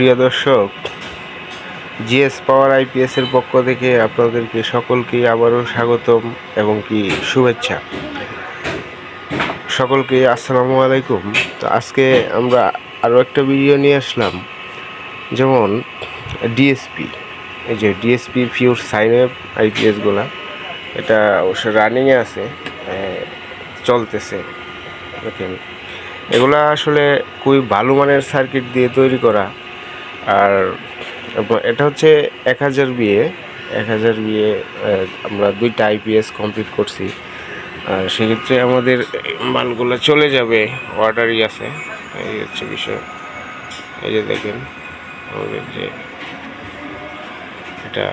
প্রিয় দর্শক, জিএস পাওয়ার আইপিএস এর পক্ষ থেকে আপনাদেরকে সকলকে আবারও স্বাগতম এবং কি শুভেচ্ছা। সকলকে আসসালামু আলাইকুম। তো আজকে আমরা আরও একটা ভিডিও নিয়ে আসলাম, যেমন ডিএসপি, এই যে ডিএসপি পিওর সাইন আপ আইপিএসগুলা, এটা অবশ্য রানিংয়ে আছে, চলতেছে। দেখেন, এগুলা আসলে খুবই ভালো মানের সার্কিট দিয়ে তৈরি করা। আর এটা হচ্ছে 1000 বিএ আমরা 2টা আইপিএস কমপ্লিট করছি। আর সেক্ষেত্রে আমাদের মালগুলো চলে যাবে, অর্ডারই আছে। এই হচ্ছে বিষয়। এই যে দেখেন আমাদের যে এটা,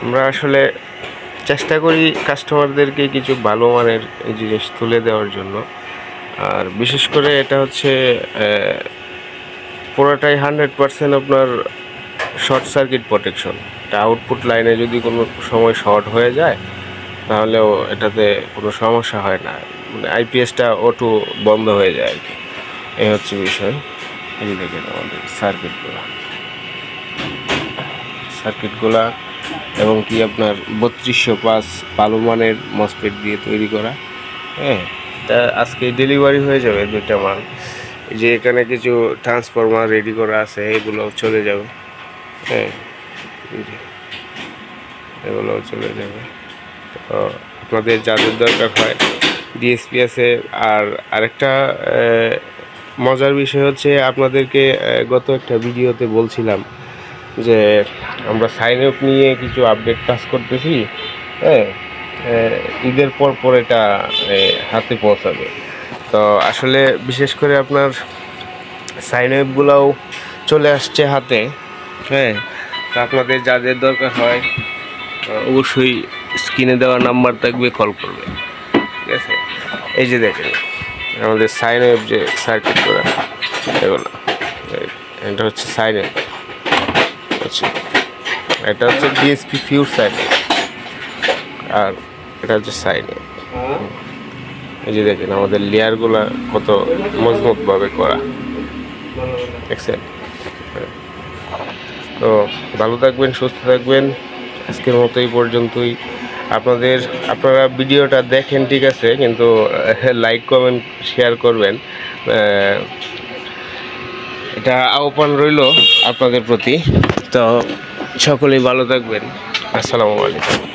আমরা আসলে চেষ্টা করি কাস্টমারদেরকে কিছু ভালো মানের জিনিস তুলে দেওয়ার জন্য। আর বিশেষ করে এটা হচ্ছে পুরোটাই 100% আপনার শর্ট সার্কিট প্রোটেকশন। এটা আউটপুট লাইনে যদি কোনো সময় শর্ট হয়ে যায় তাহলেও এটাতে কোনো সমস্যা হয় না, মানে আইপিএসটা অটো বন্ধ হয়ে যায় আর কি। এই হচ্ছে বিষয়। এই দেখেন আমাদের সার্কিটগুলা এবং কি আপনার 3205 ভালো মানের মসফেট দিয়ে তৈরি করা। হ্যাঁ, তা আজকে ডেলিভারি হয়ে যাবে 2টা মাল। যে এখানে কিছু ট্রান্সফরমার রেডি করা আছে, এগুলো চলে যাবে। হ্যাঁ, এগুলোও চলে যাবে। তো আপনাদের যাদের দরকার হয় ডিএসপি আছে। আর আরেকটা মজার বিষয় হচ্ছে, আপনাদেরকে গত একটা ভিডিওতে বলছিলাম যে আমরা সাইন আপ নিয়ে কিছু আপডেট কাজ করতেছি। হ্যাঁ, ঈদের পর এটা হাতে পৌঁছাবে। তো আসলে বিশেষ করে আপনার সাইন আপগুলোও চলে আসছে হাতে। হ্যাঁ, তো আপনাদের যাদের দরকার হয় অবশ্যই স্ক্রিনে দেওয়া নাম্বার থাকবে, কল করবে। ঠিক আছে, এই যে দেখেন আমাদের সাইন আপ যে সার্কিটগুলো, এগুলো এটা হচ্ছে সাইন আপ। আচ্ছা, এটা হচ্ছে ডিএসপি পিওর সাইন আপ, আর এটা হচ্ছে সাইন আপ। এই যে দেখেন আমাদের লেয়ারগুলো কত মজবুতভাবে করা, দেখছেন? তো ভালো থাকবেন, সুস্থ থাকবেন। আজকের মতো এই পর্যন্তই। আপনারা ভিডিওটা দেখেন, ঠিক আছে, কিন্তু লাইক কমেন্ট শেয়ার করবেন। এটা আহ্বান রইল আপনাদের প্রতি। তো সকলেই ভালো থাকবেন। আসসালামু আলাইকুম।